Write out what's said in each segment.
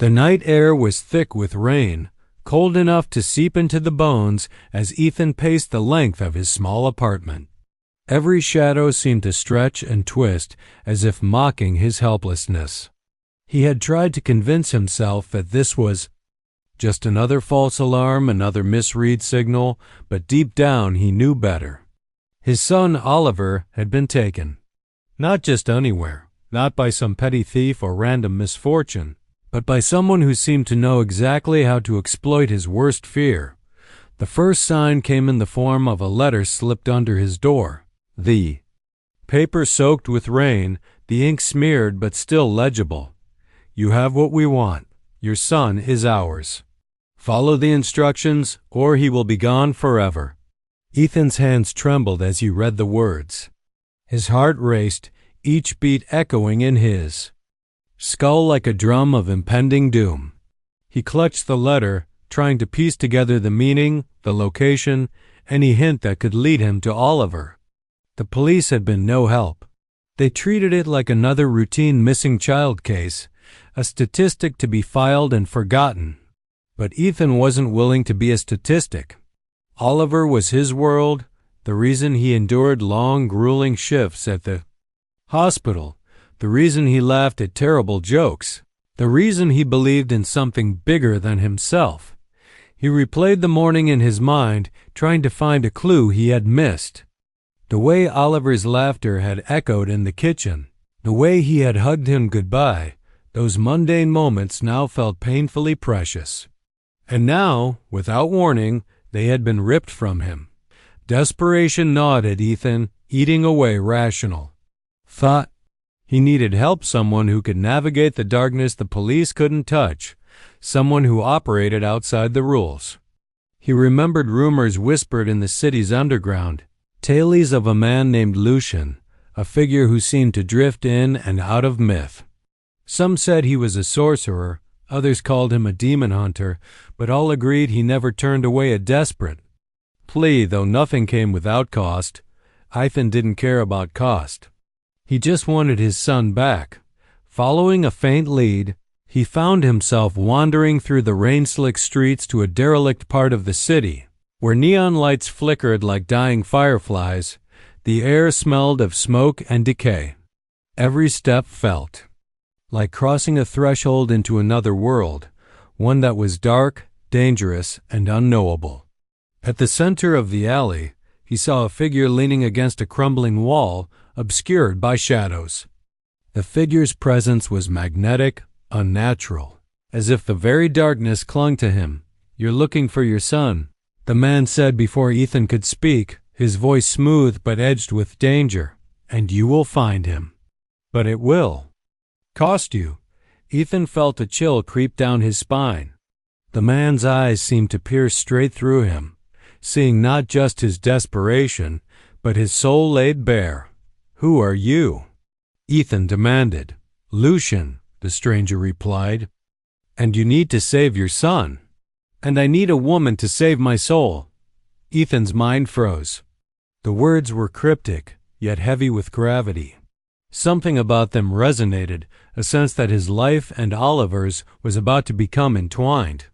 The night air was thick with rain, cold enough to seep into the bones as Ethan paced the length of his small apartment. Every shadow seemed to stretch and twist as if mocking his helplessness. He had tried to convince himself that this was just another false alarm, another misread signal, but deep down he knew better. His son Oliver had been taken. Not just anywhere, not by some petty thief or random misfortune, but by someone who seemed to know exactly how to exploit his worst fear. The first sign came in the form of a letter slipped under his door. The paper soaked with rain, the ink smeared but still legible. You have what we want. Your son is ours. Follow the instructions, or he will be gone forever. Ethan's hands trembled as he read the words. His heart raced, each beat echoing in his skull like a drum of impending doom. He clutched the letter, trying to piece together the meaning, the location, any hint that could lead him to Oliver. The police had been no help. They treated it like another routine missing child case, a statistic to be filed and forgotten. But Ethan wasn't willing to be a statistic. Oliver was his world, the reason he endured long, grueling shifts at the hospital, the reason he laughed at terrible jokes, the reason he believed in something bigger than himself. He replayed the morning in his mind, trying to find a clue he had missed. The way Oliver's laughter had echoed in the kitchen, the way he had hugged him goodbye, those mundane moments now felt painfully precious. And now, without warning, they had been ripped from him. Desperation gnawed at Ethan, eating away rational thought. He needed help, someone who could navigate the darkness the police couldn't touch, someone who operated outside the rules. He remembered rumors whispered in the city's underground, tales of a man named Lucian, a figure who seemed to drift in and out of myth. Some said he was a sorcerer, others called him a demon hunter, but all agreed he never turned away a desperate plea, though nothing came without cost. Ethan didn't care about cost. He just wanted his son back. Following a faint lead, he found himself wandering through the rain-slick streets to a derelict part of the city, where neon lights flickered like dying fireflies. The air smelled of smoke and decay. Every step felt like crossing a threshold into another world, one that was dark, dangerous, and unknowable. At the center of the alley, he saw a figure leaning against a crumbling wall, obscured by shadows. The figure's presence was magnetic, unnatural, as if the very darkness clung to him. "You're looking for your son," the man said before Ethan could speak, his voice smooth but edged with danger. "And you will find him. But it will cost you." Ethan felt a chill creep down his spine. The man's eyes seemed to pierce straight through him, seeing not just his desperation, but his soul laid bare. "Who are you?" Ethan demanded. "Lucian," the stranger replied. "And you need to save your son." "And I need a woman to save my soul." Ethan's mind froze. The words were cryptic, yet heavy with gravity. Something about them resonated, a sense that his life and Oliver's was about to become entwined.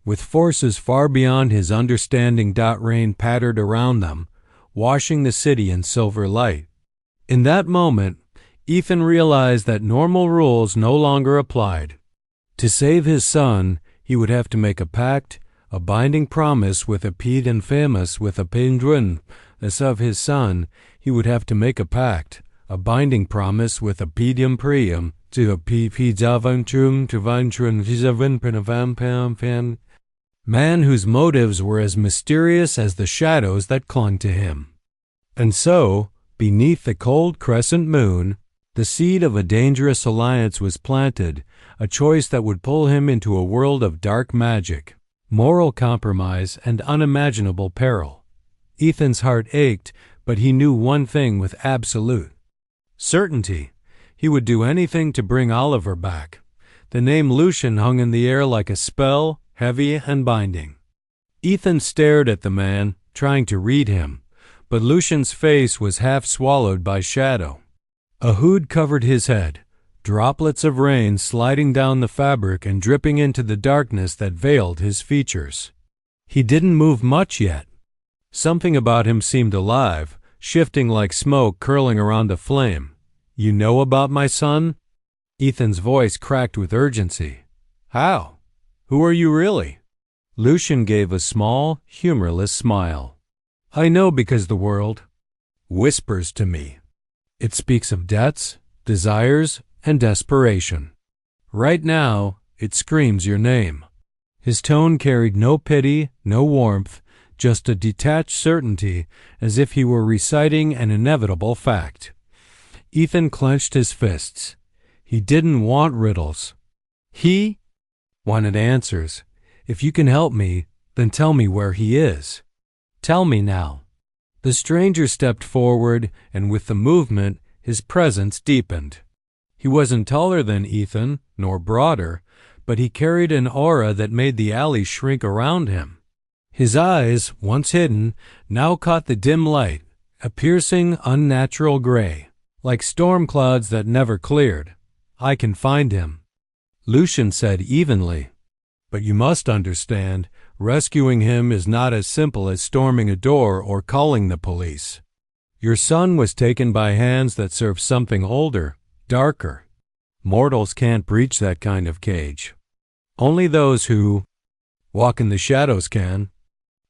With forces far beyond his understanding, rain pattered around them, washing the city in silver light. In that moment, Ethan realized that normal rules no longer applied. To save his son, he would have to make a pact, a binding promise with a pid infamous with a pendrin. As of his son, he would have to make a pact, a binding promise with a pedium prium to a pidavantrum to vantrum visavin. Man whose motives were as mysterious as the shadows that clung to him. And so, beneath the cold crescent moon, the seed of a dangerous alliance was planted, a choice that would pull him into a world of dark magic, moral compromise, and unimaginable peril. Ethan's heart ached, but he knew one thing with absolute certainty. He would do anything to bring Oliver back. The name Lucian hung in the air like a spell, heavy and binding. Ethan stared at the man, trying to read him, but Lucian's face was half swallowed by shadow. A hood covered his head, droplets of rain sliding down the fabric and dripping into the darkness that veiled his features. He didn't move much yet. Something about him seemed alive, shifting like smoke curling around a flame. "You know about my son?" Ethan's voice cracked with urgency. "How? Who are you really?" Lucian gave a small, humorless smile. "I know because the world whispers to me. It speaks of debts, desires, and desperation. Right now, it screams your name." His tone carried no pity, no warmth, just a detached certainty, as if he were reciting an inevitable fact. Ethan clenched his fists. He didn't want riddles. He wanted answers. "If you can help me, then tell me where he is. Tell me now." The stranger stepped forward, and with the movement, his presence deepened. He wasn't taller than Ethan, nor broader, but he carried an aura that made the alley shrink around him. His eyes, once hidden, now caught the dim light, a piercing, unnatural gray, like storm clouds that never cleared. "I can find him," Lucian said evenly. "But you must understand, rescuing him is not as simple as storming a door or calling the police. Your son was taken by hands that serve something older, darker. Mortals can't breach that kind of cage. Only those who walk in the shadows can."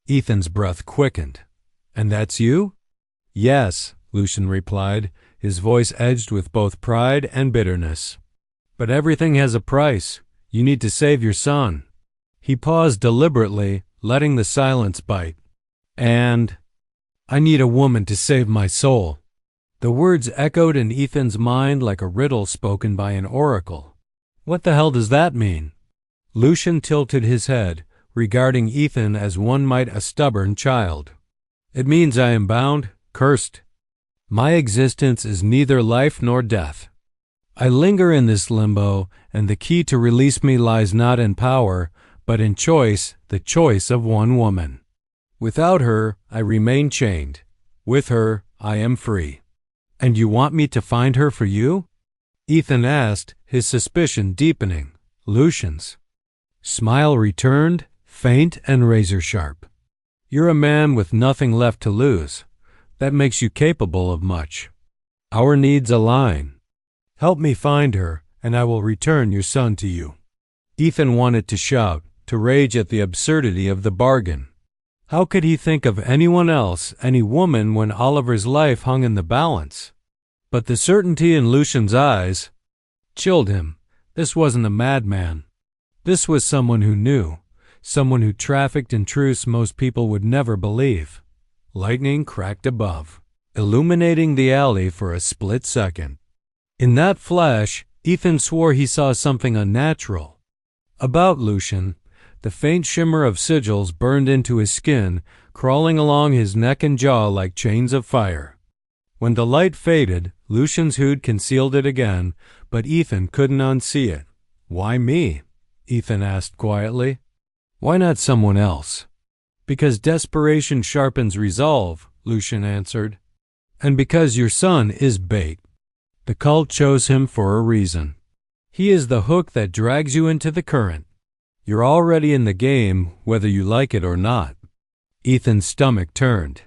Ethan's breath quickened. "And that's you?" "Yes," Lucian replied, his voice edged with both pride and bitterness. "But everything has a price. You need to save your son." He paused deliberately, letting the silence bite. "And I need a woman to save my soul." The words echoed in Ethan's mind like a riddle spoken by an oracle. "What the hell does that mean?" Lucian tilted his head, regarding Ethan as one might a stubborn child. "It means I am bound, cursed. My existence is neither life nor death. I linger in this limbo, and the key to release me lies not in power, but in choice, the choice of one woman. Without her, I remain chained. With her, I am free." "And you want me to find her for you?" Ethan asked, his suspicion deepening. Lucian's smile returned, faint and razor-sharp. "You're a man with nothing left to lose. That makes you capable of much. Our needs align. Help me find her, and I will return your son to you." Ethan wanted to shout, to rage at the absurdity of the bargain. How could he think of anyone else, any woman, when Oliver's life hung in the balance? But the certainty in Lucian's eyes chilled him. This wasn't a madman. This was someone who knew, someone who trafficked in truths most people would never believe. Lightning cracked above, illuminating the alley for a split second. In that flash, Ethan swore he saw something unnatural. About Lucian, the faint shimmer of sigils burned into his skin, crawling along his neck and jaw like chains of fire. When the light faded, Lucian's hood concealed it again, but Ethan couldn't unsee it. "Why me?" Ethan asked quietly. "Why not someone else?" "Because desperation sharpens resolve," Lucian answered. "And because your son is bait. The cult chose him for a reason. He is the hook that drags you into the current. You're already in the game, whether you like it or not." Ethan's stomach turned.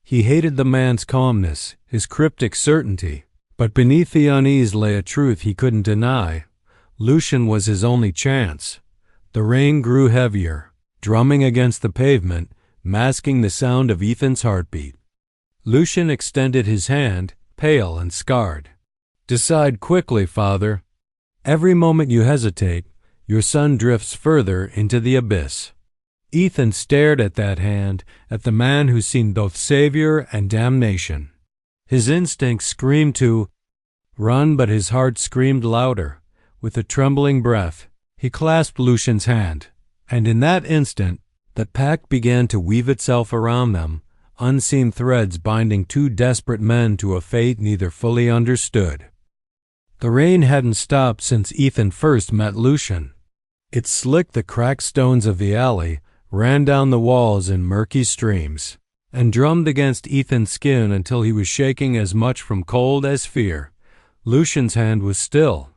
He hated the man's calmness, his cryptic certainty, but beneath the unease lay a truth he couldn't deny. Lucian was his only chance. The rain grew heavier, drumming against the pavement, masking the sound of Ethan's heartbeat. Lucian extended his hand, pale and scarred. "Decide quickly, father. Every moment you hesitate, your son drifts further into the abyss." Ethan stared at that hand, at the man who seemed both savior and damnation. His instincts screamed to run, but his heart screamed louder. With a trembling breath, he clasped Lucian's hand, and in that instant, the pact began to weave itself around them, unseen threads binding two desperate men to a fate neither fully understood. The rain hadn't stopped since Ethan first met Lucian. It slicked the cracked stones of the alley, ran down the walls in murky streams, and drummed against Ethan's skin until he was shaking as much from cold as fear. Lucian's hand was still,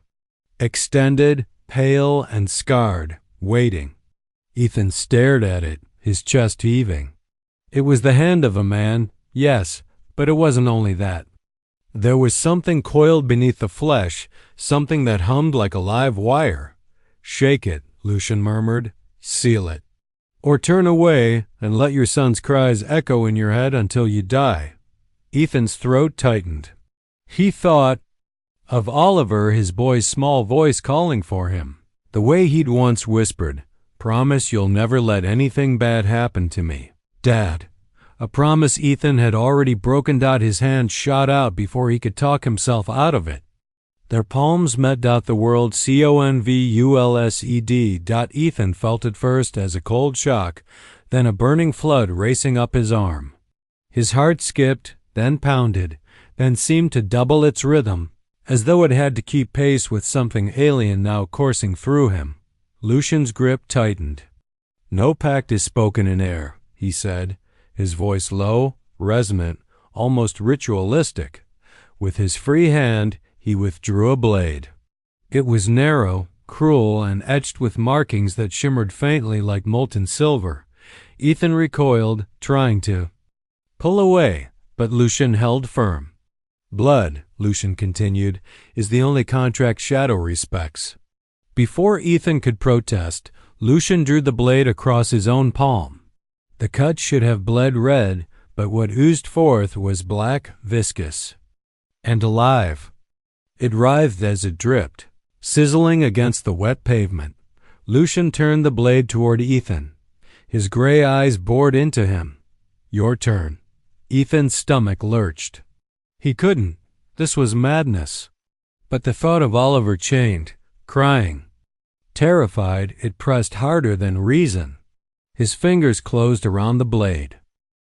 extended, pale, and scarred, waiting. Ethan stared at it, his chest heaving. It was the hand of a man, yes, but it wasn't only that. There was something coiled beneath the flesh, something that hummed like a live wire. "Shake it," Lucian murmured. "Seal it. Or turn away and let your son's cries echo in your head until you die." Ethan's throat tightened. He thought of Oliver, his boy's small voice calling for him. The way he'd once whispered, "Promise you'll never let anything bad happen to me, Dad." A promise Ethan had already broken. His hand shot out before he could talk himself out of it. Their palms met. The world convulsed. Ethan felt it first as a cold shock, then a burning flood racing up his arm. His heart skipped, then pounded, then seemed to double its rhythm, as though it had to keep pace with something alien now coursing through him. Lucian's grip tightened. "No pact is spoken in air," he said, his voice low, resonant, almost ritualistic. With his free hand, he withdrew a blade. It was narrow, cruel, and etched with markings that shimmered faintly like molten silver. Ethan recoiled, trying to pull away, but Lucian held firm. "Blood," Lucian continued, "is the only contract Shadow respects." Before Ethan could protest, Lucian drew the blade across his own palm. The cut should have bled red, but what oozed forth was black, viscous, and alive. It writhed as it dripped, sizzling against the wet pavement. Lucian turned the blade toward Ethan. His gray eyes bored into him. "Your turn." Ethan's stomach lurched. He couldn't. This was madness. But the thought of Oliver chained, crying. Terrified, it pressed harder than reason. His fingers closed around the blade.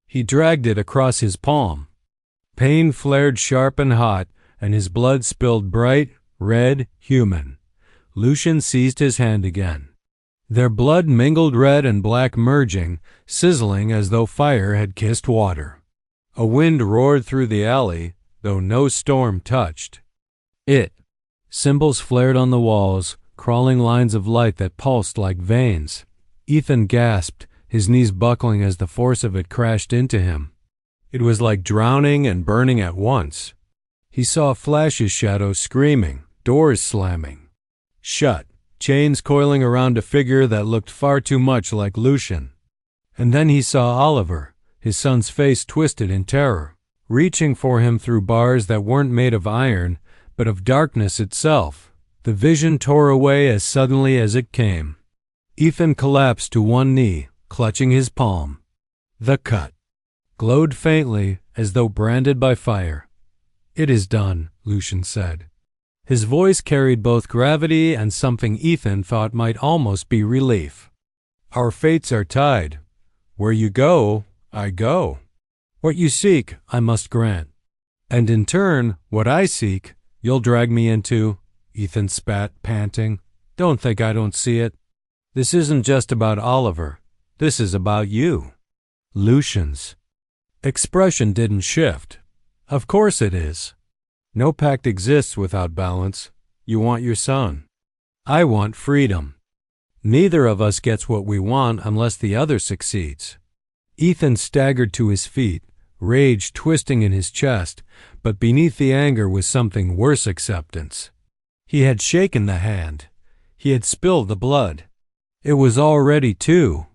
He dragged it across his palm. Pain flared sharp and hot, and his blood spilled bright, red, human. Lucian seized his hand again. Their blood mingled, red and black merging, sizzling as though fire had kissed water. A wind roared through the alley, though no storm touched it. Symbols flared on the walls, crawling lines of light that pulsed like veins. Ethan gasped, his knees buckling as the force of it crashed into him. It was like drowning and burning at once. He saw flashes, shadows screaming, doors slamming shut, chains coiling around a figure that looked far too much like Lucian. And then he saw Oliver, his son's face twisted in terror, reaching for him through bars that weren't made of iron, but of darkness itself. The vision tore away as suddenly as it came. Ethan collapsed to one knee, clutching his palm. The cut glowed faintly, as though branded by fire. "It is done," Lucian said. His voice carried both gravity and something Ethan thought might almost be relief. "Our fates are tied. Where you go, I go. What you seek, I must grant. And in turn, what I seek, you'll drag me into," Ethan spat, panting. "Don't think I don't see it. This isn't just about Oliver. This is about you." Lucian's expression didn't shift. "Of course it is. No pact exists without balance. You want your son. I want freedom. Neither of us gets what we want unless the other succeeds." Ethan staggered to his feet, rage twisting in his chest, but beneath the anger was something worse: acceptance. He had shaken the hand. He had spilled the blood. It was already too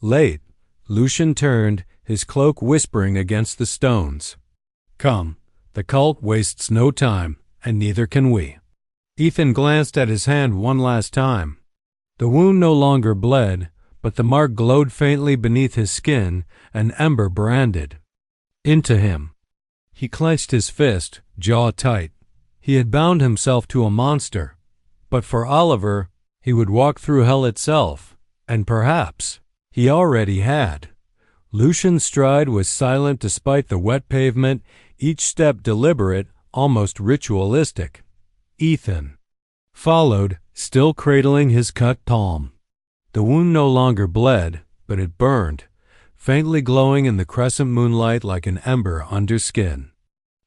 late. Lucian turned, his cloak whispering against the stones. "Come, the cult wastes no time, and neither can we." Ethan glanced at his hand one last time. The wound no longer bled, but the mark glowed faintly beneath his skin, an ember branded into him. He clenched his fist, jaw tight. He had bound himself to a monster, but for Oliver, he would walk through hell itself, and perhaps he already had. Lucian's stride was silent despite the wet pavement, each step deliberate, almost ritualistic. Ethan followed, still cradling his cut palm. The wound no longer bled, but it burned, faintly glowing in the crescent moonlight like an ember under skin.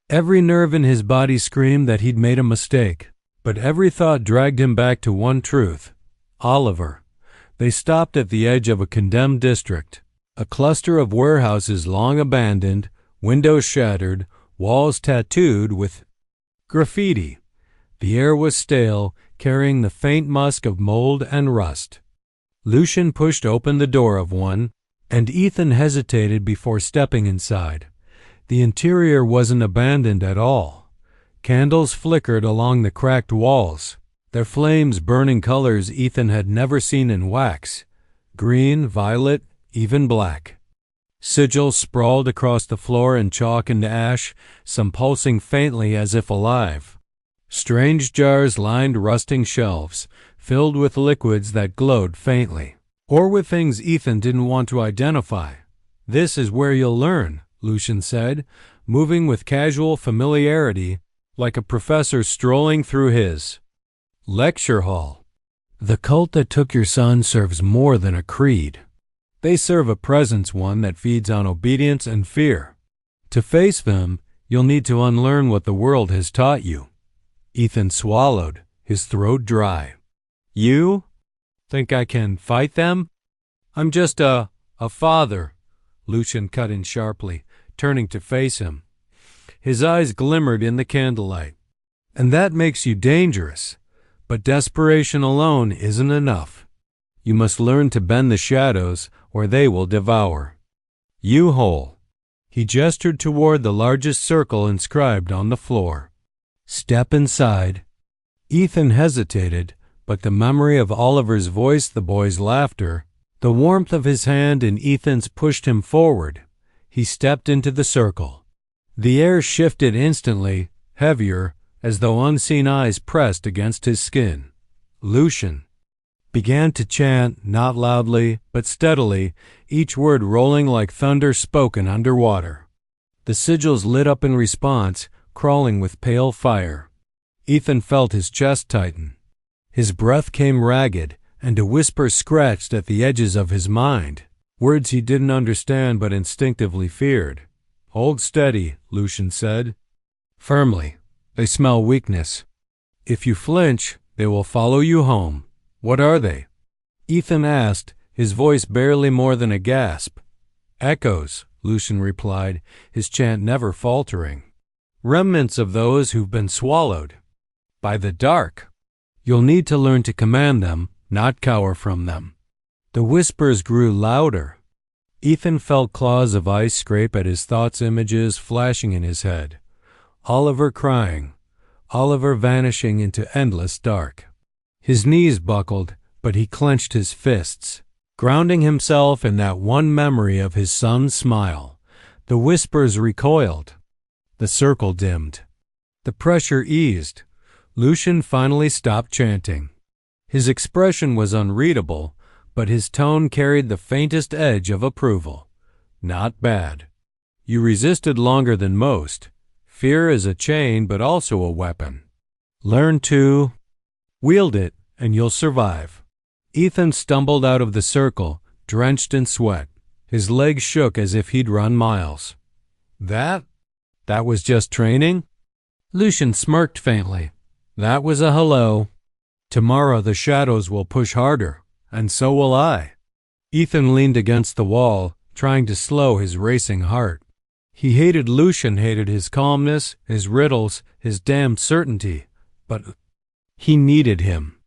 Every nerve in his body screamed that he'd made a mistake, But every thought dragged him back to one truth: Oliver. They stopped at the edge of a condemned district, a cluster of warehouses long abandoned, windows shattered, walls tattooed with graffiti. The air was stale, carrying the faint musk of mold and rust. Lucian pushed open the door of one, and Ethan hesitated before stepping inside. The interior wasn't abandoned at all. Candles flickered along the cracked walls, their flames burning colors Ethan had never seen in wax: green, violet, even black. Sigils sprawled across the floor in chalk and ash, some pulsing faintly as if alive. Strange jars lined rusting shelves, filled with liquids that glowed faintly, or with things Ethan didn't want to identify. "This is where you'll learn," Lucian said, moving with casual familiarity, like a professor strolling through his lecture hall. "The cult that took your son serves more than a creed. They serve a presence, one that feeds on obedience and fear. To face them, you'll need to unlearn what the world has taught you." Ethan swallowed, his throat dry. "You think I can fight them? I'm just a father," Lucian cut in sharply, turning to face him. His eyes glimmered in the candlelight. "And that makes you dangerous. But desperation alone isn't enough. You must learn to bend the shadows, or they will devour you whole." He gestured toward the largest circle inscribed on the floor. "Step inside." Ethan hesitated, but the memory of Oliver's voice, the boy's laughter, the warmth of his hand in Ethan's pushed him forward. He stepped into the circle. The air shifted instantly, heavier, as though unseen eyes pressed against his skin. Lucian began to chant, not loudly, but steadily, each word rolling like thunder spoken underwater. The sigils lit up in response, crawling with pale fire. Ethan felt his chest tighten. His breath came ragged, and a whisper scratched at the edges of his mind, words he didn't understand but instinctively feared. "Hold steady," Lucian said, firmly. "They smell weakness. If you flinch, they will follow you home." "What are they?" Ethan asked, his voice barely more than a gasp. "Echoes," Lucian replied, his chant never faltering. "Remnants of those who've been swallowed by the dark. You'll need to learn to command them, not cower from them." The whispers grew louder. Ethan felt claws of ice scrape at his thoughts, images flashing in his head. Oliver crying, Oliver vanishing into endless dark. His knees buckled, but he clenched his fists, grounding himself in that one memory of his son's smile. The whispers recoiled. The circle dimmed. The pressure eased. Lucian finally stopped chanting. His expression was unreadable, but his tone carried the faintest edge of approval. "Not bad. You resisted longer than most. Fear is a chain, but also a weapon. Learn to wield it, and you'll survive." Ethan stumbled out of the circle, drenched in sweat. His legs shook as if he'd run miles. That was just training?" Lucian smirked faintly. "That was a hello. Tomorrow the shadows will push harder, and so will I." Ethan leaned against the wall, trying to slow his racing heart. He hated Lucian, hated his calmness, his riddles, his damned certainty, but he needed him.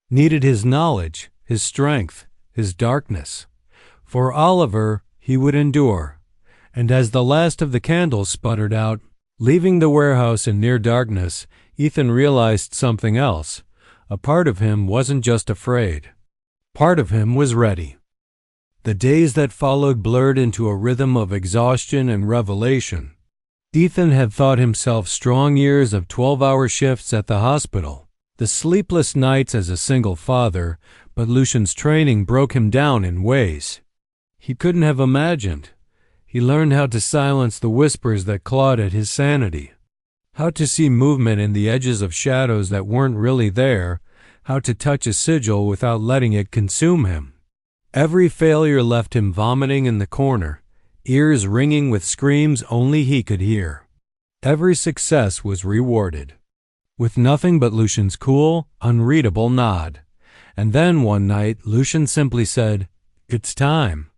Needed his knowledge, his strength, his darkness. For Oliver, he would endure. And as the last of the candles sputtered out, leaving the warehouse in near darkness, Ethan realized something else. A part of him wasn't just afraid. Part of him was ready. The days that followed blurred into a rhythm of exhaustion and revelation. Ethan had thought himself strong years of 12-hour shifts at the hospital, the sleepless nights as a single father, but Lucian's training broke him down in ways he couldn't have imagined. He learned how to silence the whispers that clawed at his sanity, how to see movement in the edges of shadows that weren't really there, how to touch a sigil without letting it consume him. Every failure left him vomiting in the corner, ears ringing with screams only he could hear. Every success was rewarded with nothing but Lucian's cool, unreadable nod. And then one night, Lucian simply said, "It's time."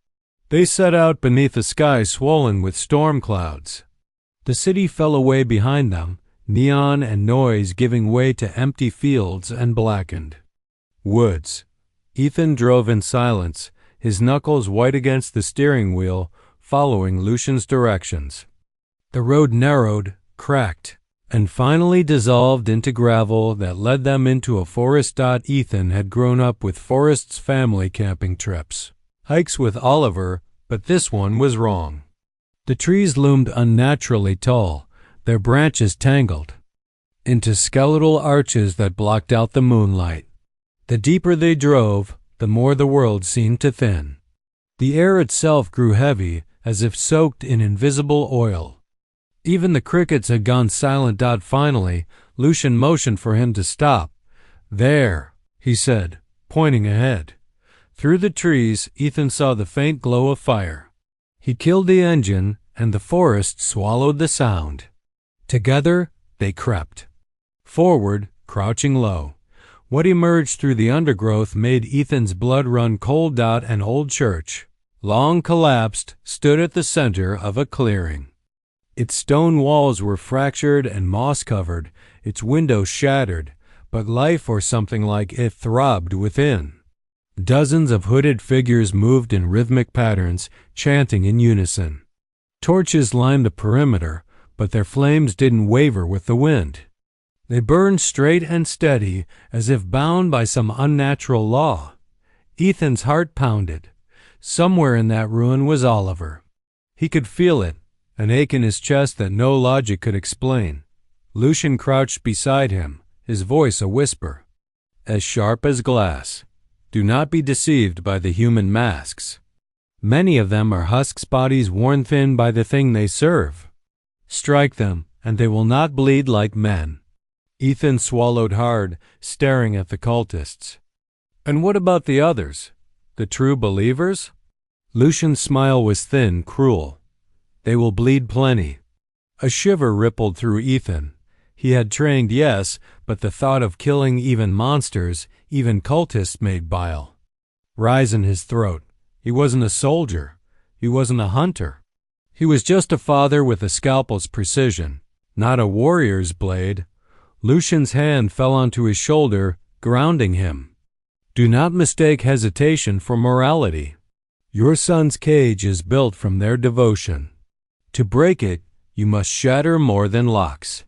They set out beneath a sky swollen with storm clouds. The city fell away behind them, neon and noise giving way to empty fields and blackened woods. Ethan drove in silence, his knuckles white against the steering wheel, following Lucian's directions. The road narrowed, cracked, and finally dissolved into gravel that led them into a forest. Ethan had grown up with Forrest's family camping trips, hikes with Oliver, but this one was wrong. The trees loomed unnaturally tall, their branches tangled into skeletal arches that blocked out the moonlight. The deeper they drove, the more the world seemed to thin. The air itself grew heavy, as if soaked in invisible oil. Even the crickets had gone silent. Finally, Lucian motioned for him to stop. "There," he said, pointing ahead. Through the trees, Ethan saw the faint glow of fire. He killed the engine, and the forest swallowed the sound. Together, they crept forward, crouching low. What emerged through the undergrowth made Ethan's blood run cold. An old church, long collapsed, stood at the center of a clearing. Its stone walls were fractured and moss-covered, its windows shattered, but life or something like it throbbed within. Dozens of hooded figures moved in rhythmic patterns, chanting in unison. Torches lined the perimeter, but their flames didn't waver with the wind. They burned straight and steady, as if bound by some unnatural law. Ethan's heart pounded. Somewhere in that ruin was Oliver. He could feel it, an ache in his chest that no logic could explain. Lucian crouched beside him, his voice a whisper, as sharp as glass. "Do not be deceived by the human masks. Many of them are husks, bodies worn thin by the thing they serve. Strike them, and they will not bleed like men." Ethan swallowed hard, staring at the cultists. "And what about the others? The true believers?" Lucian's smile was thin, cruel. "They will bleed plenty." A shiver rippled through Ethan. He had trained, yes, but the thought of killing even monsters, even cultists, made bile rise in his throat. He wasn't a soldier. He wasn't a hunter. He was just a father with a scalpel's precision, not a warrior's blade. Lucian's hand fell onto his shoulder, grounding him. "Do not mistake hesitation for morality. Your son's cage is built from their devotion. To break it, you must shatter more than locks."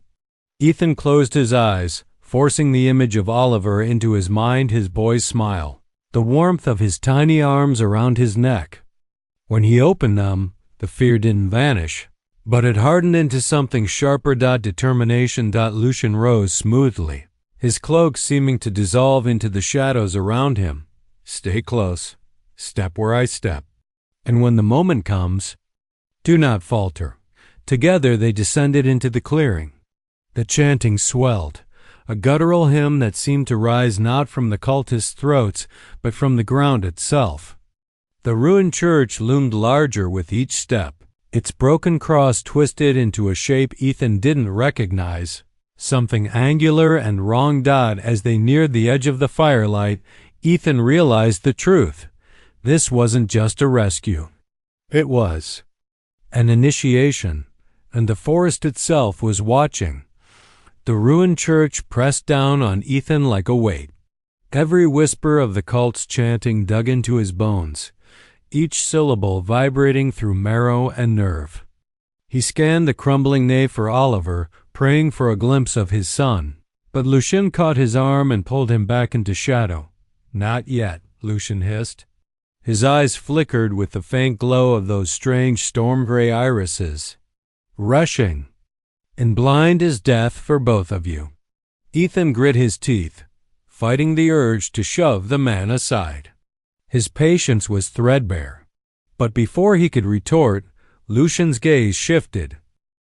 Ethan closed his eyes, forcing the image of Oliver into his mind, his boy's smile, the warmth of his tiny arms around his neck. When he opened them, the fear didn't vanish, but it hardened into something sharper. Determination. Lucian rose smoothly, his cloak seeming to dissolve into the shadows around him. "Stay close. Step where I step. And when the moment comes, do not falter." Together they descended into the clearing. The chanting swelled, a guttural hymn that seemed to rise not from the cultists' throats, but from the ground itself. The ruined church loomed larger with each step, its broken cross twisted into a shape Ethan didn't recognize, something angular and wrong. As they neared the edge of the firelight, Ethan realized the truth. This wasn't just a rescue. It was an initiation, and the forest itself was watching. The ruined church pressed down on Ethan like a weight. Every whisper of the cult's chanting dug into his bones, each syllable vibrating through marrow and nerve. He scanned the crumbling nave for Oliver, praying for a glimpse of his son. But Lucian caught his arm and pulled him back into shadow. "Not yet," Lucian hissed. His eyes flickered with the faint glow of those strange storm-gray irises. "Rushing. And blind as death for both of you." Ethan grit his teeth, fighting the urge to shove the man aside. His patience was threadbare. But before he could retort, Lucian's gaze shifted.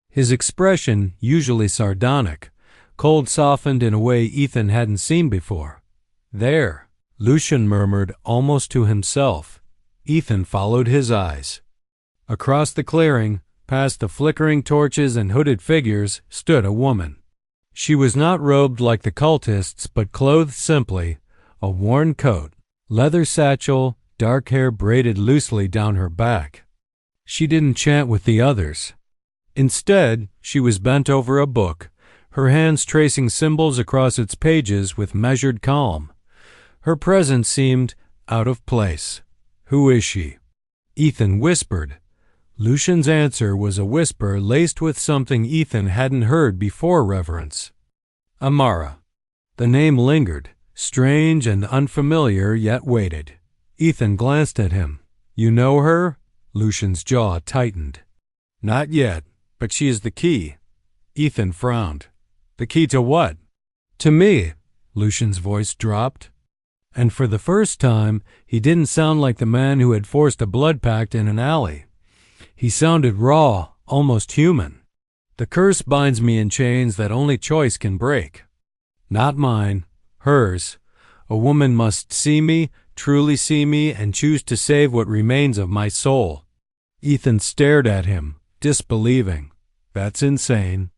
His expression, usually sardonic, cold softened in a way Ethan hadn't seen before. "There," Lucian murmured almost to himself. Ethan followed his eyes. Across the clearing, past the flickering torches and hooded figures, stood a woman. She was not robed like the cultists, but clothed simply, a worn coat, leather satchel, dark hair braided loosely down her back. She didn't chant with the others. Instead, she was bent over a book, her hands tracing symbols across its pages with measured calm. Her presence seemed out of place. "Who is she?" Ethan whispered. Lucian's answer was a whisper laced with something Ethan hadn't heard before reverence. "Amara." The name lingered, strange and unfamiliar, yet waited. Ethan glanced at him. "You know her?" Lucian's jaw tightened. "Not yet, but she is the key." Ethan frowned. "The key to what?" "To me." Lucian's voice dropped. And for the first time, he didn't sound like the man who had forced a blood pact in an alley. He sounded raw, almost human. "The curse binds me in chains that only choice can break. Not mine, hers. A woman must see me, truly see me, and choose to save what remains of my soul." Ethan stared at him, disbelieving. "That's insane.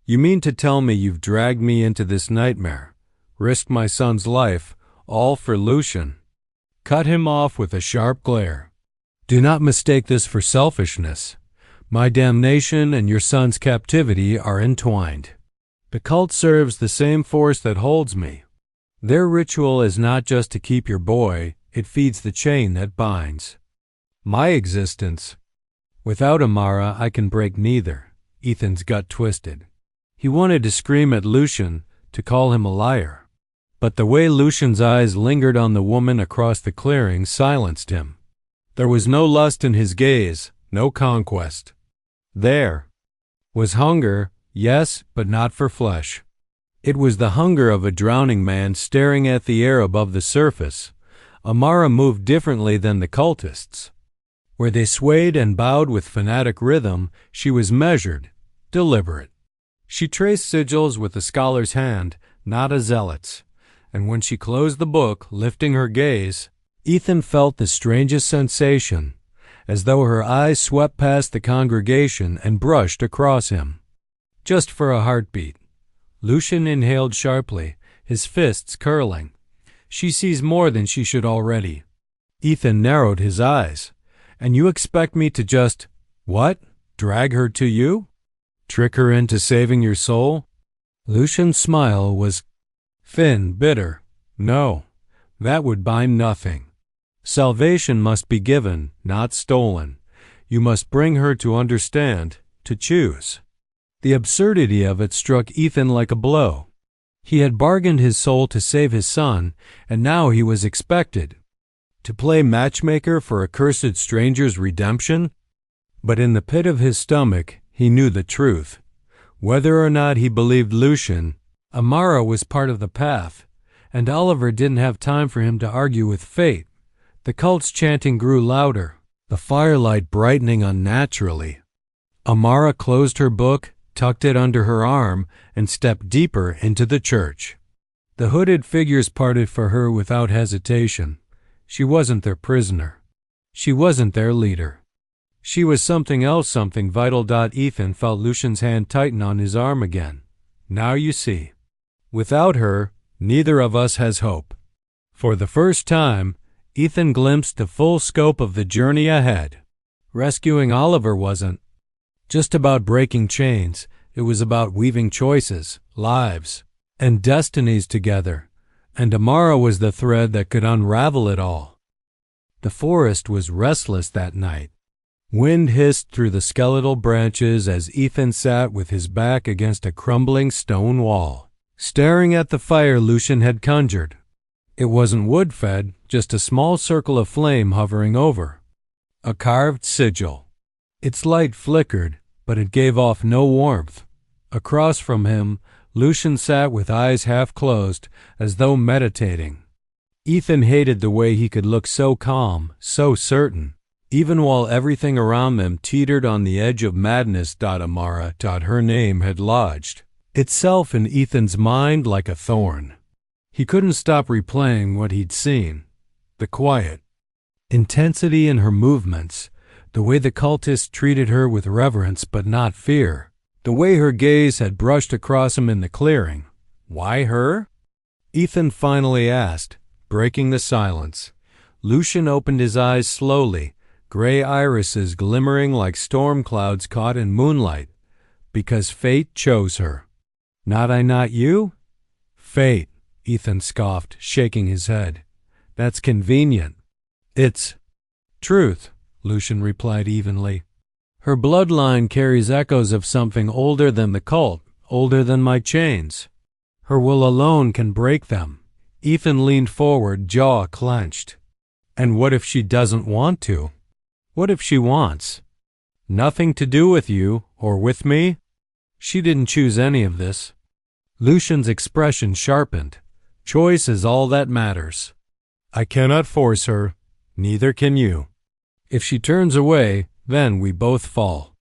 You mean to tell me you've dragged me into this nightmare, risked my son's life, all for Lucian?" Cut him off with a sharp glare. "Do not mistake this for selfishness. My damnation and your son's captivity are entwined. The cult serves the same force that holds me. Their ritual is not just to keep your boy, it feeds the chain that binds my existence. Without Amara, I can break neither." Ethan's gut twisted. He wanted to scream at Lucian, to call him a liar. But the way Lucian's eyes lingered on the woman across the clearing silenced him. There was no lust in his gaze, no conquest. There was hunger, yes, but not for flesh. It was the hunger of a drowning man staring at the air above the surface. Amara moved differently than the cultists. Where they swayed and bowed with fanatic rhythm, she was measured, deliberate. She traced sigils with a scholar's hand, not a zealot's. And when she closed the book, lifting her gaze, Ethan felt the strangest sensation, as though her eyes swept past the congregation and brushed across him. Just for a heartbeat. Lucian inhaled sharply, his fists curling. "She sees more than she should already." Ethan narrowed his eyes. "And you expect me to just, what, drag her to you? Trick her into saving your soul?" Lucian's smile was thin, bitter. "No, that would bind nothing. Salvation must be given, not stolen. You must bring her to understand, to choose." The absurdity of it struck Ethan like a blow. He had bargained his soul to save his son, and now he was expected to play matchmaker for a cursed stranger's redemption. But in the pit of his stomach, he knew the truth. Whether or not he believed Lucian, Amara was part of the path, and Oliver didn't have time for him to argue with fate. The cult's chanting grew louder, the firelight brightening unnaturally. Amara closed her book, tucked it under her arm, and stepped deeper into the church. The hooded figures parted for her without hesitation. She wasn't their prisoner. She wasn't their leader. She was something else, something vital. Ethan felt Lucian's hand tighten on his arm again. "Now you see. Without her, neither of us has hope." For the first time, Ethan glimpsed the full scope of the journey ahead. Rescuing Oliver wasn't just about breaking chains. It was about weaving choices, lives, and destinies together. And Amara was the thread that could unravel it all. The forest was restless that night. Wind hissed through the skeletal branches as Ethan sat with his back against a crumbling stone wall, staring at the fire Lucian had conjured. It wasn't wood-fed, just a small circle of flame hovering over. A carved sigil. Its light flickered, but it gave off no warmth. Across from him, Lucian sat with eyes half closed, as though meditating. Ethan hated the way he could look so calm, so certain, even while everything around them teetered on the edge of madness. Amara, her name had lodged itself in Ethan's mind like a thorn. He couldn't stop replaying what he'd seen. The quiet intensity in her movements, the way the cultists treated her with reverence but not fear, The way her gaze had brushed across him in the clearing. Why her? Ethan finally asked, breaking the silence. Lucian opened his eyes slowly, gray irises glimmering like storm clouds caught in moonlight. Because fate chose her. Not I, not you? Fate, Ethan scoffed, shaking his head. That's convenient. It's truth, Lucian replied evenly. Her bloodline carries echoes of something older than the cult, older than my chains. Her will alone can break them. Ethan leaned forward, jaw clenched. And what if she doesn't want to? What if she wants? Nothing to do with you, or with me? She didn't choose any of this. Lucian's expression sharpened. Choice is all that matters. I cannot force her. Neither can you. If she turns away, then we both fall.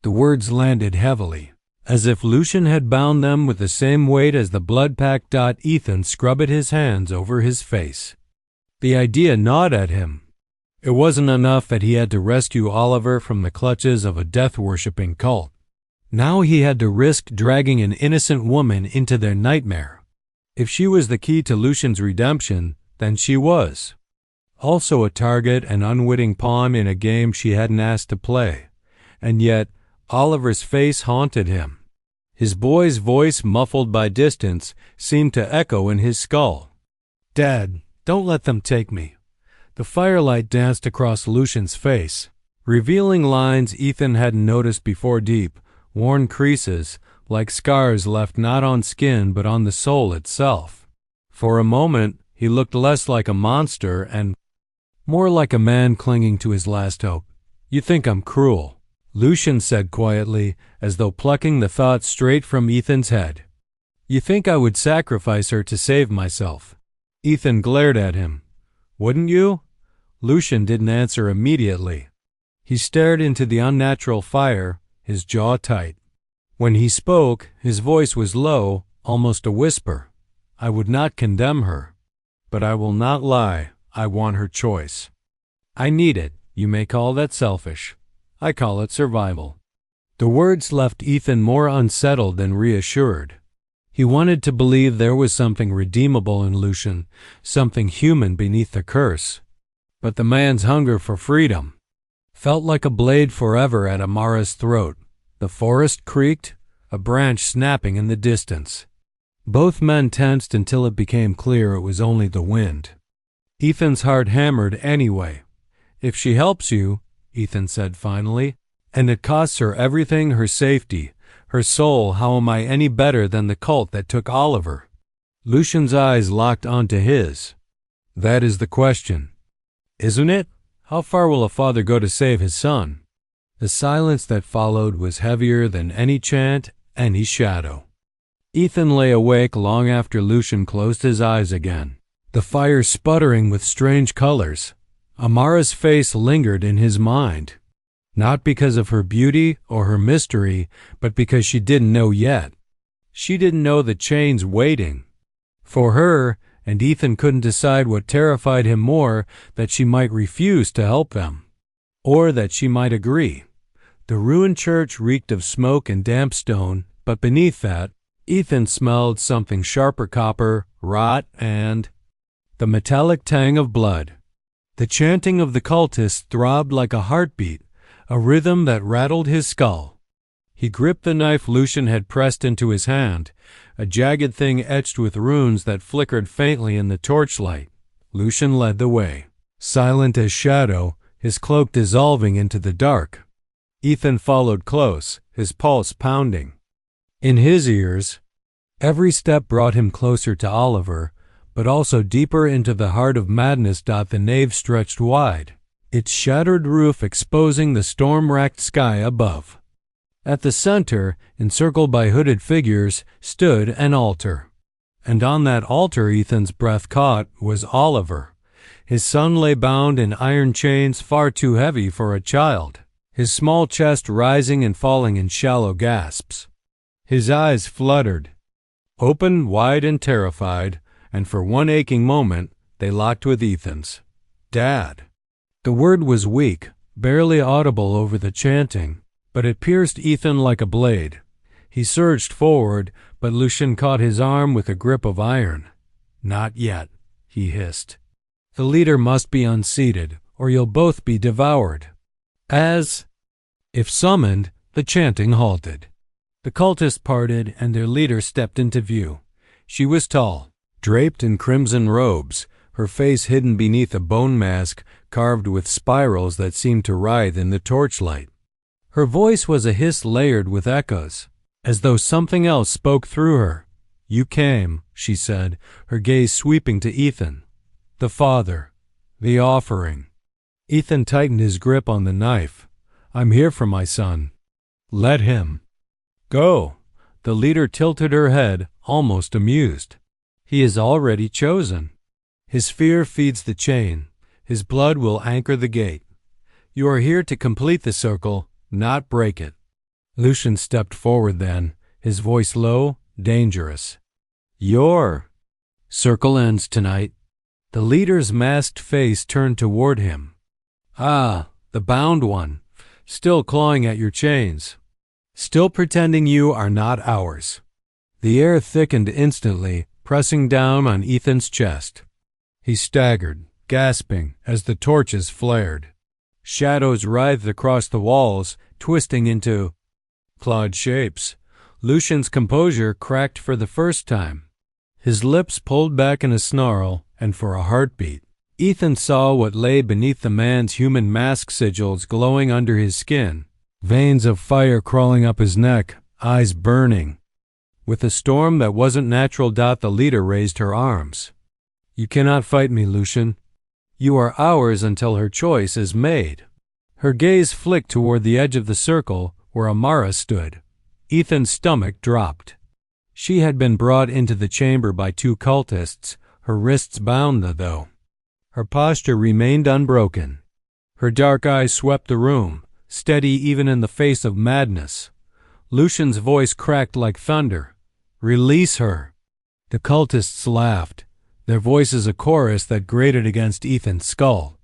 The words landed heavily, as if Lucian had bound them with the same weight as the blood-packed dot Ethan scrubbed his hands over his face. The idea gnawed at him. It wasn't enough that he had to rescue Oliver from the clutches of a death-worshipping cult. Now he had to risk dragging an innocent woman into their nightmare. If she was the key to Lucian's redemption, then she was. Also a target and unwitting pawn in a game she hadn't asked to play. And yet, Oliver's face haunted him. His boy's voice, muffled by distance, seemed to echo in his skull. Dad, don't let them take me. The firelight danced across Lucian's face, revealing lines Ethan hadn't noticed before, deep, worn creases, like scars left not on skin but on the soul itself. For a moment, he looked less like a monster and more like a man clinging to his last hope. You think I'm cruel, Lucian said quietly, as though plucking the thought straight from Ethan's head. You think I would sacrifice her to save myself. Ethan glared at him. Wouldn't you? Lucian didn't answer immediately. He stared into the unnatural fire, his jaw tight. When he spoke, his voice was low, almost a whisper. I would not condemn her. But I will not lie. I want her choice. I need it. You may call that selfish. I call it survival. The words left Ethan more unsettled than reassured. He wanted to believe there was something redeemable in Lucian, something human beneath the curse. But the man's hunger for freedom felt like a blade forever at Amara's throat. The forest creaked, a branch snapping in the distance. Both men tensed until it became clear it was only the wind. Ethan's heart hammered anyway. If she helps you, Ethan said finally, and it costs her everything, her safety, her soul, how am I any better than the cult that took Oliver? Lucian's eyes locked onto his. That is the question. Isn't it? How far will a father go to save his son? The silence that followed was heavier than any chant, any shadow. Ethan lay awake long after Lucian closed his eyes again, the fire sputtering with strange colors. Amara's face lingered in his mind, not because of her beauty or her mystery, but because she didn't know yet. She didn't know the chains waiting for her, and Ethan couldn't decide what terrified him more, that she might refuse to help them, or that she might agree. The ruined church reeked of smoke and damp stone, but beneath that, Ethan smelled something sharper: copper, rot, and the metallic tang of blood. The chanting of the cultists throbbed like a heartbeat, a rhythm that rattled his skull. He gripped the knife Lucian had pressed into his hand, a jagged thing etched with runes that flickered faintly in the torchlight. Lucian led the way, silent as shadow, his cloak dissolving into the dark. Ethan followed close, his pulse pounding. In his ears, every step brought him closer to Oliver, but also deeper into the heart of madness. The nave stretched wide, its shattered roof exposing the storm-racked sky above. At the center, encircled by hooded figures, stood an altar. And on that altar, Ethan's breath caught, was Oliver. His son lay bound in iron chains far too heavy for a child, his small chest rising and falling in shallow gasps. His eyes fluttered, open, wide, and terrified, and for one aching moment, they locked with Ethan's. Dad. The word was weak, barely audible over the chanting, but it pierced Ethan like a blade. He surged forward, but Lucian caught his arm with a grip of iron. "Not yet," he hissed. "The leader must be unseated, or you'll both be devoured." As if summoned, the chanting halted. The cultists parted, and their leader stepped into view. She was tall, draped in crimson robes, her face hidden beneath a bone mask carved with spirals that seemed to writhe in the torchlight. Her voice was a hiss layered with echoes, as though something else spoke through her. "You came," she said, her gaze sweeping to Ethan. "The father. The offering." Ethan tightened his grip on the knife. "I'm here for my son." "Let him." "Go." The leader tilted her head, almost amused. "He is already chosen. His fear feeds the chain. His blood will anchor the gate. You are here to complete the circle, not break it." Lucian stepped forward then, his voice low, dangerous. "Your circle ends tonight." The leader's masked face turned toward him. "Ah, the bound one, still clawing at your chains. Still pretending you are not ours." The air thickened instantly, pressing down on Ethan's chest. He staggered, gasping, as the torches flared. Shadows writhed across the walls, twisting into clawed shapes. Lucian's composure cracked for the first time. His lips pulled back in a snarl, and for a heartbeat, Ethan saw what lay beneath the man's human mask sigils glowing under his skin, veins of fire crawling up his neck, eyes burning. With a storm that wasn't natural, the leader raised her arms. "You cannot fight me, Lucian. You are ours until her choice is made." Her gaze flicked toward the edge of the circle where Amara stood. Ethan's stomach dropped. She had been brought into the chamber by two cultists, her wrists bound though. Her posture remained unbroken. Her dark eyes swept the room, steady even in the face of madness. Lucian's voice cracked like thunder. "Release her." The cultists laughed, their voices a chorus that grated against Ethan's skull.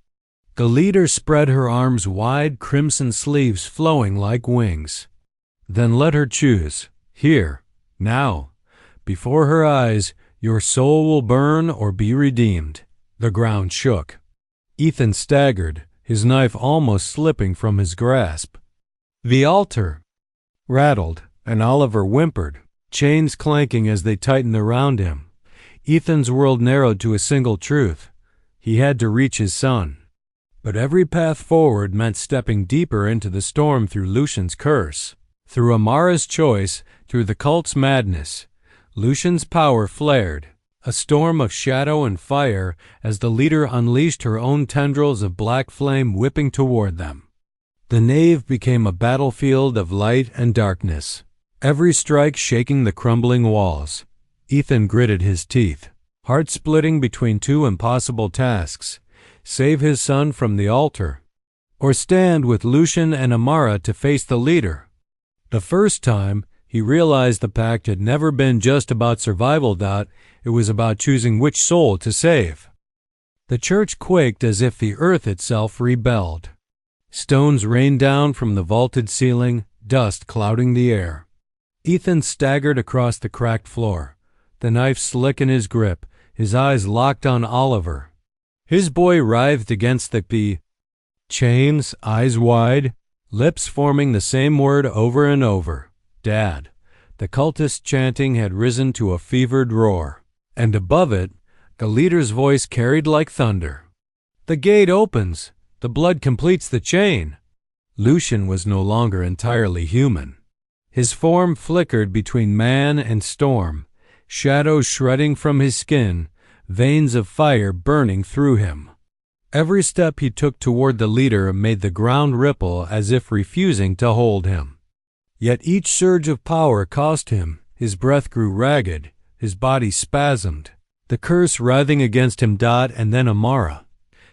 The leader spread her arms wide, crimson sleeves flowing like wings. "Then let her choose. Here, now. Before her eyes, your soul will burn or be redeemed." The ground shook. Ethan staggered, his knife almost slipping from his grasp. The altar rattled, and Oliver whimpered, chains clanking as they tightened around him. Ethan's world narrowed to a single truth. He had to reach his son. But every path forward meant stepping deeper into the storm through Lucian's curse, through Amara's choice, through the cult's madness. Lucian's power flared, a storm of shadow and fire as the leader unleashed her own tendrils of black flame whipping toward them. The nave became a battlefield of light and darkness, every strike shaking the crumbling walls. Ethan gritted his teeth, heart splitting between two impossible tasks: save his son from the altar, or stand with Lucian and Amara to face the leader. The first time, he realized the pact had never been just about survival. It was about choosing which soul to save. The church quaked as if the earth itself rebelled. Stones rained down from the vaulted ceiling, dust clouding the air. Ethan staggered across the cracked floor, the knife slick in his grip, his eyes locked on Oliver. His boy writhed against the chains, eyes wide, lips forming the same word over and over: Dad. The cultist chanting had risen to a fevered roar, and above it, the leader's voice carried like thunder. "The gate opens. The blood completes the chain." Lucian was no longer entirely human. His form flickered between man and storm, shadows shredding from his skin, veins of fire burning through him. Every step he took toward the leader made the ground ripple as if refusing to hold him. Yet each surge of power cost him. His breath grew ragged, his body spasmed, the curse writhing against him. And then Amara.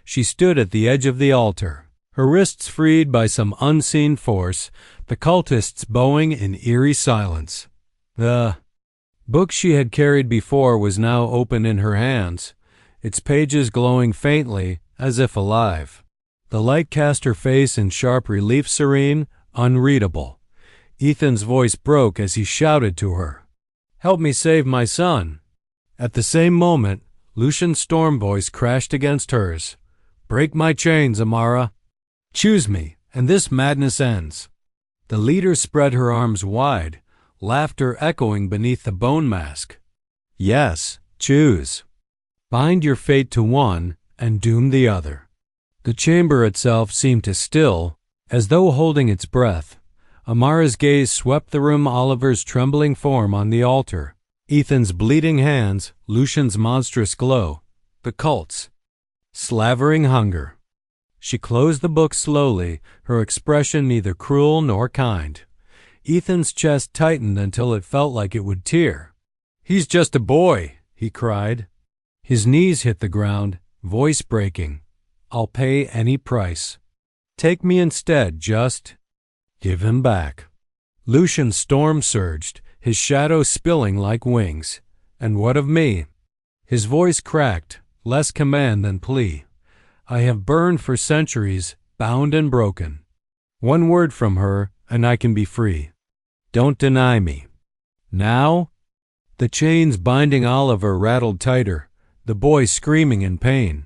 She stood at the edge of the altar, her wrists freed by some unseen force, the cultists bowing in eerie silence. The book she had carried before was now open in her hands, its pages glowing faintly, as if alive. The light cast her face in sharp relief, serene, unreadable. Ethan's voice broke as he shouted to her, "Help me save my son." At the same moment, Lucian's storm voice crashed against hers. "Break my chains, Amara. Choose me, and this madness ends." The leader spread her arms wide, laughter echoing beneath the bone mask. "Yes, choose. Bind your fate to one and doom the other." The chamber itself seemed to still, as though holding its breath. Amara's gaze swept the room, Oliver's trembling form on the altar, Ethan's bleeding hands, Lucian's monstrous glow, the cult's slavering hunger. She closed the book slowly, her expression neither cruel nor kind. Ethan's chest tightened until it felt like it would tear. "He's just a boy," he cried. His knees hit the ground, voice breaking. "I'll pay any price. Take me instead, just give him back." Lucian's storm surged, his shadow spilling like wings. "And what of me?" His voice cracked, less command than plea. "I have burned for centuries, bound and broken. One word from her, and I can be free. Don't deny me." Now? The chains binding Oliver rattled tighter, the boy screaming in pain.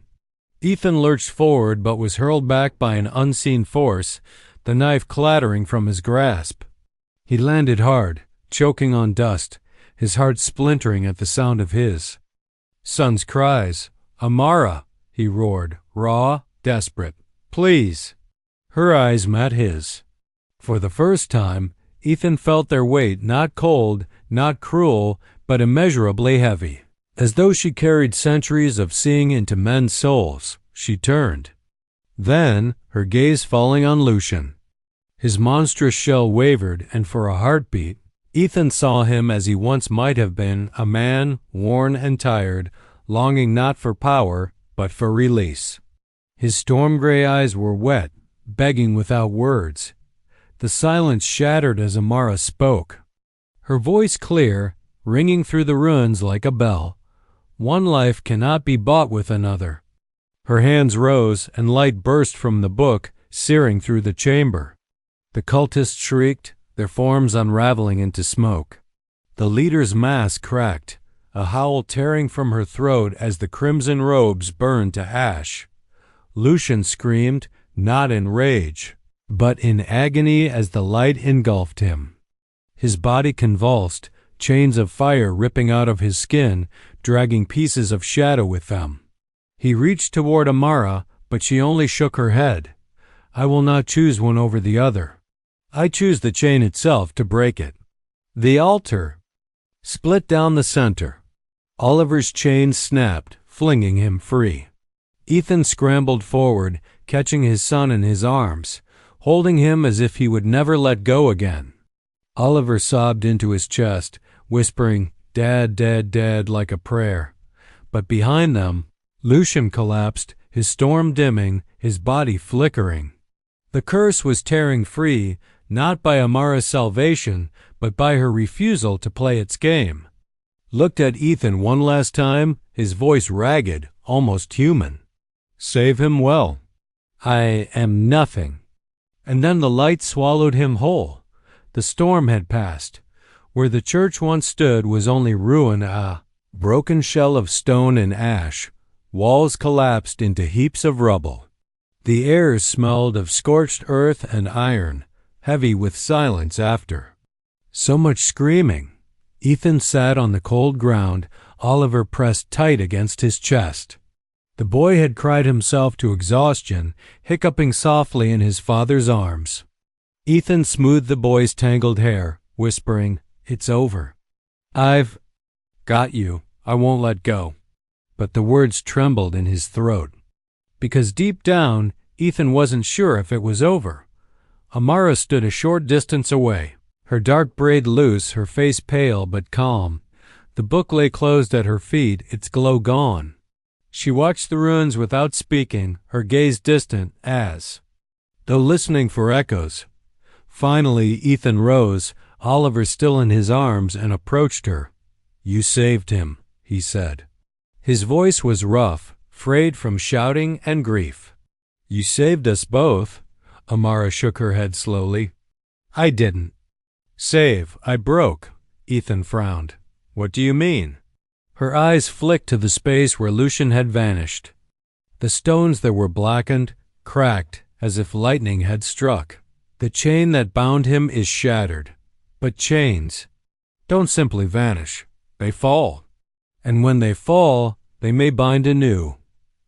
Ethan lurched forward but was hurled back by an unseen force, the knife clattering from his grasp. He landed hard, choking on dust, his heart splintering at the sound of his son's cries. "Amara!" he roared, raw, desperate. "Please!" Her eyes met his. For the first time, Ethan felt their weight, not cold, not cruel, but immeasurably heavy. As though she carried centuries of seeing into men's souls, she turned. Then, her gaze falling on Lucian. His monstrous shell wavered, and for a heartbeat, Ethan saw him as he once might have been, a man, worn and tired, longing not for power, but for release. His storm-gray eyes were wet, begging without words. The silence shattered as Amara spoke. Her voice clear, ringing through the ruins like a bell. "One life cannot be bought with another." Her hands rose, and light burst from the book, searing through the chamber. The cultists shrieked, their forms unraveling into smoke. The leader's mask cracked, a howl tearing from her throat as the crimson robes burned to ash. Lucian screamed, not in rage, but in agony as the light engulfed him. His body convulsed, chains of fire ripping out of his skin, dragging pieces of shadow with them. He reached toward Amara, but she only shook her head. "I will not choose one over the other. I choose the chain itself to break it." The altar split down the center. Oliver's chain snapped, flinging him free. Ethan scrambled forward, catching his son in his arms, holding him as if he would never let go again. Oliver sobbed into his chest, whispering, "Dad, Dad, Dad," like a prayer. But behind them, Lucian collapsed, his storm dimming, his body flickering. The curse was tearing free, not by Amara's salvation, but by her refusal to play its game. Looked at Ethan one last time, his voice ragged, almost human. "Save him well." "I am nothing." And then the light swallowed him whole. The storm had passed. Where the church once stood was only ruin, a broken shell of stone and ash. Walls collapsed into heaps of rubble. The air smelled of scorched earth and iron, heavy with silence after. So much screaming. Ethan sat on the cold ground, Oliver pressed tight against his chest. The boy had cried himself to exhaustion, hiccuping softly in his father's arms. Ethan smoothed the boy's tangled hair, whispering, "It's over. I've got you. I won't let go." But the words trembled in his throat. Because deep down, Ethan wasn't sure if it was over. Amara stood a short distance away, her dark braid loose, her face pale but calm. The book lay closed at her feet, its glow gone. She watched the ruins without speaking, her gaze distant as though listening for echoes. Finally, Ethan rose, Oliver still in his arms, and approached her. "You saved him," he said. His voice was rough, frayed from shouting and grief. "You saved us both." Amara shook her head slowly. "I didn't." Save, I broke. Ethan frowned. What do you mean? Her eyes flicked to the space where Lucian had vanished. The stones that were blackened, cracked, as if lightning had struck. The chain that bound him is shattered. But chains don't simply vanish. They fall. And when they fall, they may bind anew.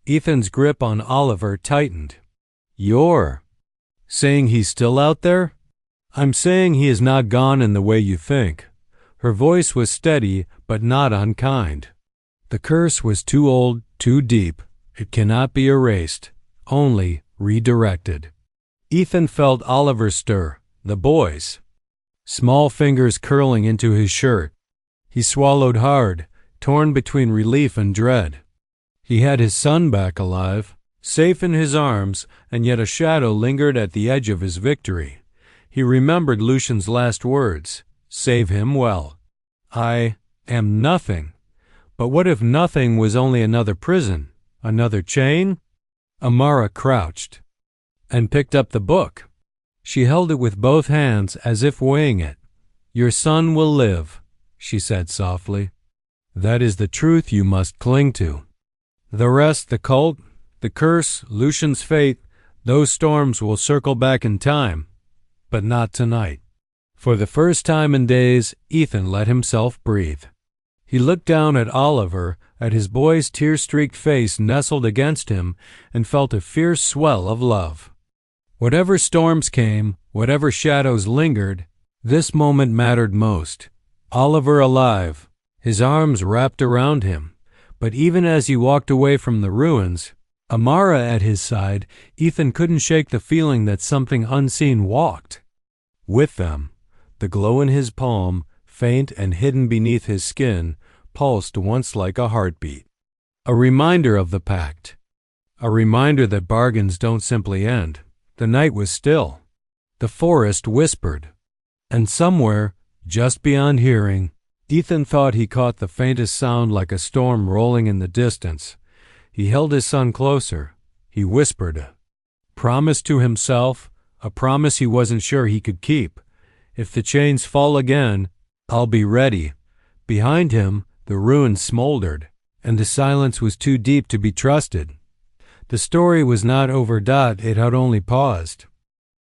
Ethan's grip on Oliver tightened. You're saying he's still out there? I'm saying he is not gone in the way you think. Her voice was steady, but not unkind. The curse was too old, too deep. It cannot be erased, only redirected. Ethan felt Oliver stir, the boy's, small fingers curling into his shirt. He swallowed hard, torn between relief and dread. He had his son back alive, safe in his arms, and yet a shadow lingered at the edge of his victory. He remembered Lucian's last words, "Save him well." I am nothing. But what if nothing was only another prison, another chain? Amara crouched and picked up the book. She held it with both hands as if weighing it. Your son will live, she said softly. That is the truth you must cling to. The rest, the cult, the curse, Lucian's fate, those storms will circle back in time, but not tonight. For the first time in days, Ethan let himself breathe. He looked down at Oliver, at his boy's tear-streaked face nestled against him, and felt a fierce swell of love. Whatever storms came, whatever shadows lingered, this moment mattered most. Oliver alive, his arms wrapped around him. But even as he walked away from the ruins, Amara at his side, Ethan couldn't shake the feeling that something unseen walked with them. The glow in his palm, faint and hidden beneath his skin, pulsed once like a heartbeat. A reminder of the pact. A reminder that bargains don't simply end. The night was still. The forest whispered. And somewhere, just beyond hearing, Ethan thought he caught the faintest sound like a storm rolling in the distance. He held his son closer. He whispered a promise to himself, a promise he wasn't sure he could keep. If the chains fall again, I'll be ready. Behind him, the ruins smoldered, and the silence was too deep to be trusted. The story was not over. It had only paused.